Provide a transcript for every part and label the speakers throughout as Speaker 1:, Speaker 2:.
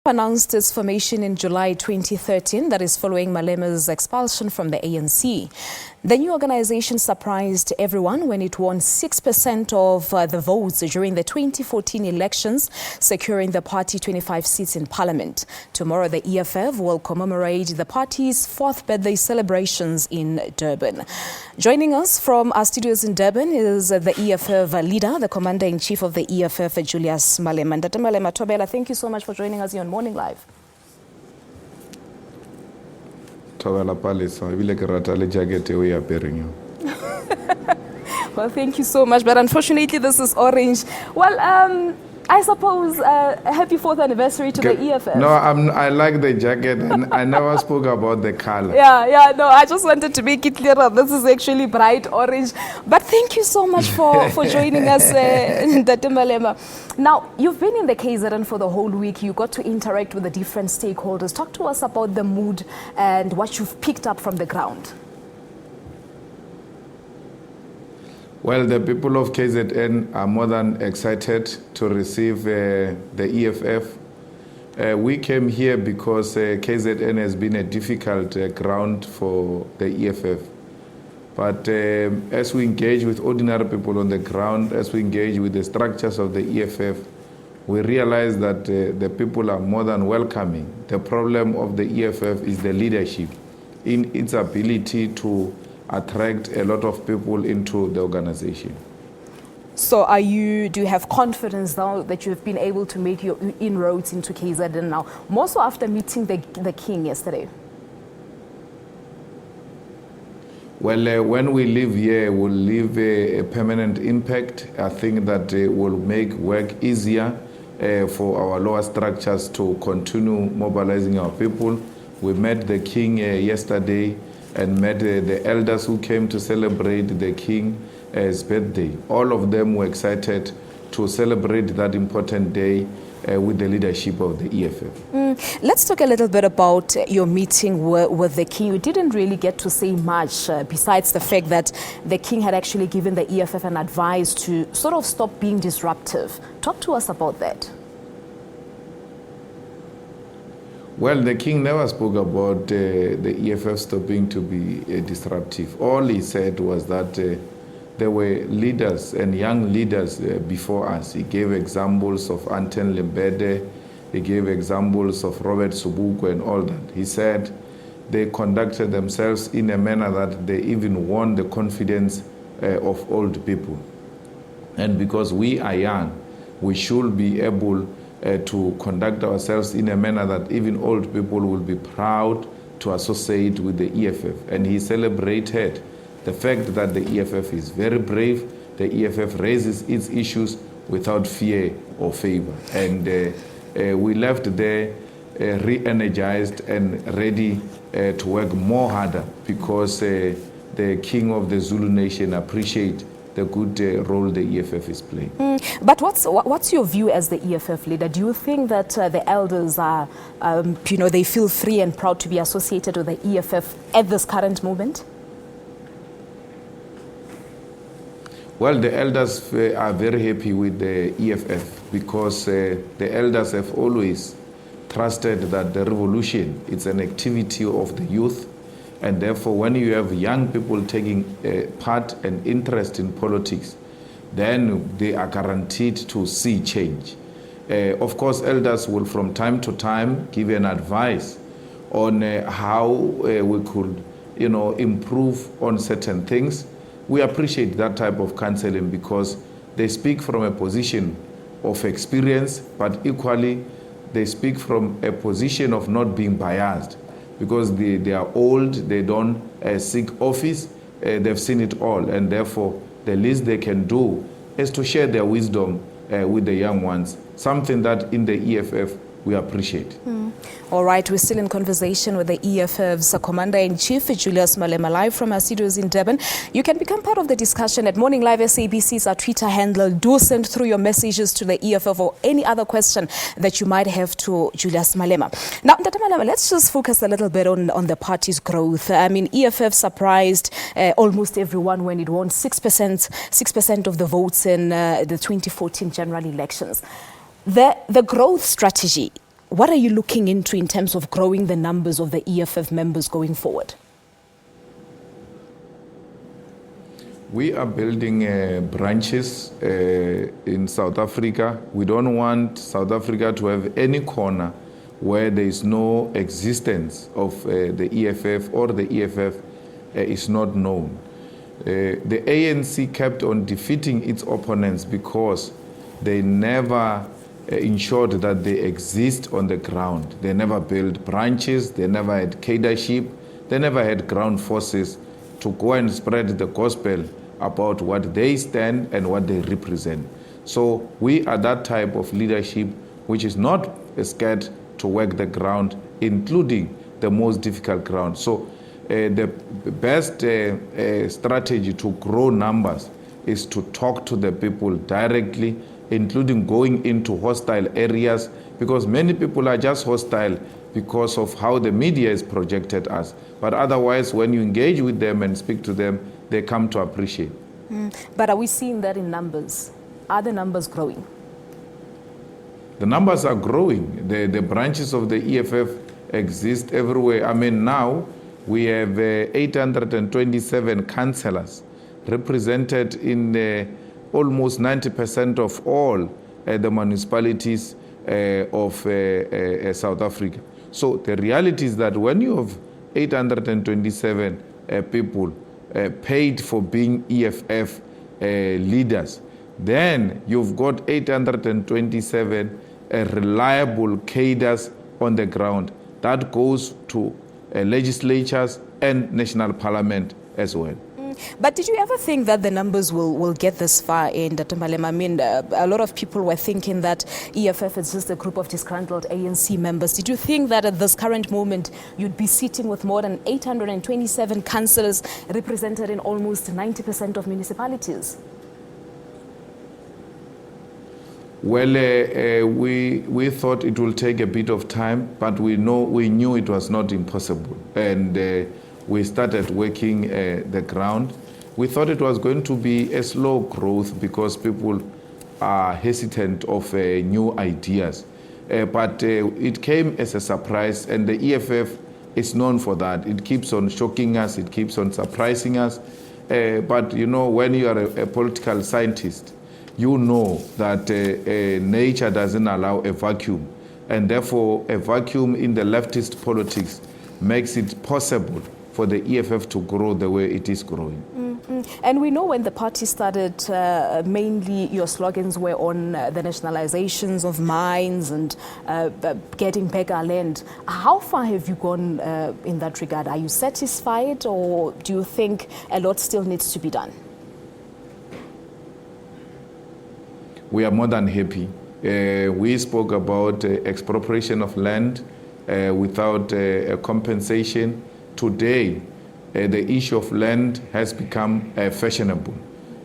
Speaker 1: Announced its formation in July 2013, that is following Malema's expulsion from the ANC. The new organization surprised everyone when it won 6% of the votes during the 2014 elections, securing the party 25 seats in parliament. Tomorrow, the EFF will commemorate the party's 4th birthday celebrations in Durban. Joining us from our studios in Durban is the EFF leader, the commander-in-chief of the EFF, Julius Malema. Dr. Malema Tobela, thank you so much for joining us here on Morning Live.
Speaker 2: Well,
Speaker 1: thank you so much, but unfortunately this is orange. Well, I suppose happy 4th anniversary to the EFF.
Speaker 2: No, I like the jacket and I never spoke about the color.
Speaker 1: Yeah, no, I just wanted to make it clear that this is actually bright orange. But thank you so much for joining us, Dr. Malema. Now, you've been in the KZN for the whole week. You got to interact with the different stakeholders. Talk to us about the mood and what you've picked up from the ground.
Speaker 2: Well, the people of KZN are more than excited to receive the EFF. We came here because KZN has been a difficult ground for the EFF. But as we engage with ordinary people on the ground, as we engage with the structures of the EFF, we realize that the people are more than welcoming. The problem of the EFF is the leadership in its ability to attract a lot of people into the organization.
Speaker 1: So do you have confidence now that you've been able to make your inroads into KZN now, more so after meeting the king yesterday?
Speaker 2: Well, when we live here, we'll leave a permanent impact. I think that will make work easier for our lower structures to continue mobilizing our people. We met the king yesterday and met the elders who came to celebrate the king's birthday. All of them were excited to celebrate that important day with the leadership of the EFF.
Speaker 1: Let's talk a little bit about your meeting with the king. You didn't really get to say much besides the fact that the king had actually given the EFF an advice to sort of stop being disruptive. Talk to us about that.
Speaker 2: Well, the king never spoke about the EFF stopping to be disruptive. All he said was that there were leaders and young leaders before us. He gave examples of Anton Lembede, he gave examples of Robert Subuku and all that. He said they conducted themselves in a manner that they even won the confidence of old people. And because we are young, we should be able to conduct ourselves in a manner that even old people will be proud to associate with the EFF. And he celebrated the fact that the EFF is very brave. The EFF raises its issues without fear or favor. And we left there re-energized and ready to work more harder because the king of the Zulu nation appreciates the good role the EFF is playing.
Speaker 1: But what's your view as the EFF leader? Do you think that the elders are, they feel free and proud to be associated with the EFF at this current moment?
Speaker 2: Well, the elders are very happy with the EFF because the elders have always trusted that the revolution is an activity of the youth. And therefore, when you have young people taking part and interest in politics, then they are guaranteed to see change. Of course, elders will from time to time give an advice on how we could, improve on certain things. We appreciate that type of counseling because they speak from a position of experience, but equally they speak from a position of not being biased. Because they are old, they don't seek office, they've seen it all, and therefore the least they can do is to share their wisdom with the young ones, something that in the EFF we appreciate.
Speaker 1: All right, we're still in conversation with the EFF's Commander-in-Chief, Julius Malema, live from our studios in Durban. You can become part of the discussion at Morning Live SABC's our Twitter handle. Do send through your messages to the EFF or any other question that you might have to Julius Malema. Now, Dr. Malema, let's just focus a little bit on the party's growth. I mean, EFF surprised almost everyone when it won 6% of the votes in the 2014 general elections. The growth strategy, What are you looking into in terms of growing the numbers of the EFF members going forward?
Speaker 2: We are building branches in South Africa. We don't want South Africa to have any corner where there is no existence of the EFF, or the EFF is not known. The ANC kept on defeating its opponents because they never ensured that they exist on the ground. They never built branches, they never had cadreship, they never had ground forces to go and spread the gospel about what they stand and what they represent. So we are that type of leadership which is not scared to work the ground, including the most difficult ground. So the best strategy to grow numbers is to talk to the people directly, including going into hostile areas, because many people are just hostile because of how the media is projected us. But otherwise, when you engage with them and speak to them, they come to appreciate.
Speaker 1: But are we seeing that in numbers? Are the numbers growing?
Speaker 2: The numbers are growing. The branches of the EFF exist everywhere. I mean, now we have 827 councillors represented in almost 90% of all the municipalities of South Africa. So the reality is that when you have 827 people paid for being EFF leaders, then you've got 827 reliable cadres on the ground. That goes to legislatures and national parliament as well.
Speaker 1: But did you ever think that the numbers will get this far in Dr. Malema? I mean, a lot of people were thinking that EFF is just a group of disgruntled ANC members. Did you think that at this current moment you'd be sitting with more than 827 councillors represented in almost 90% of municipalities?
Speaker 2: Well, we thought it will take a bit of time, but we knew it was not impossible. And we started working the ground. We thought it was going to be a slow growth because people are hesitant of new ideas. But it came as a surprise, and the EFF is known for that. It keeps on shocking us, it keeps on surprising us. But you know, when you are a political scientist, you know that nature doesn't allow a vacuum. And therefore, a vacuum in the leftist politics makes it possible for the EFF to grow the way it is growing.
Speaker 1: And we know when the party started, mainly your slogans were on the nationalizations of mines and getting back our land. How far have you gone in that regard? Are you satisfied, or do you think a lot still needs to be done?
Speaker 2: We are more than happy. We spoke about expropriation of land without a compensation. Today, the issue of land has become fashionable.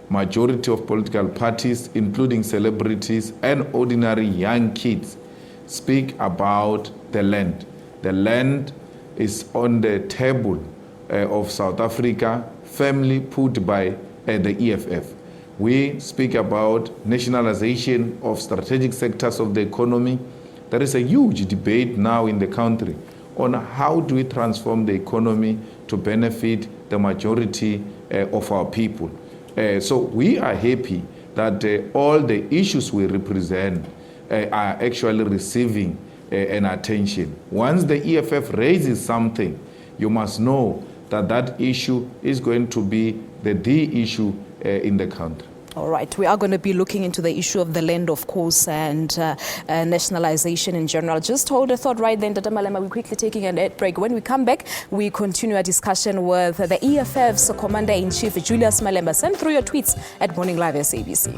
Speaker 2: Majority of political parties, including celebrities and ordinary young kids, speak about the land. The land is on the table of South Africa, firmly put by the EFF. We speak about nationalization of strategic sectors of the economy. There is a huge debate now in the country on how do we transform the economy to benefit the majority of our people. So we are happy that all the issues we represent are actually receiving an attention. Once the EFF raises something, you must know that that issue is going to be the issue in the country.
Speaker 1: All right. We are going to be looking into the issue of the land, of course, and nationalization in general. Just hold a thought right then, Dr. Malema. We're quickly taking an ad break. When we come back, we continue our discussion with the EFF's Commander-in-Chief, Julius Malema. Send through your tweets at Morning Live SABC.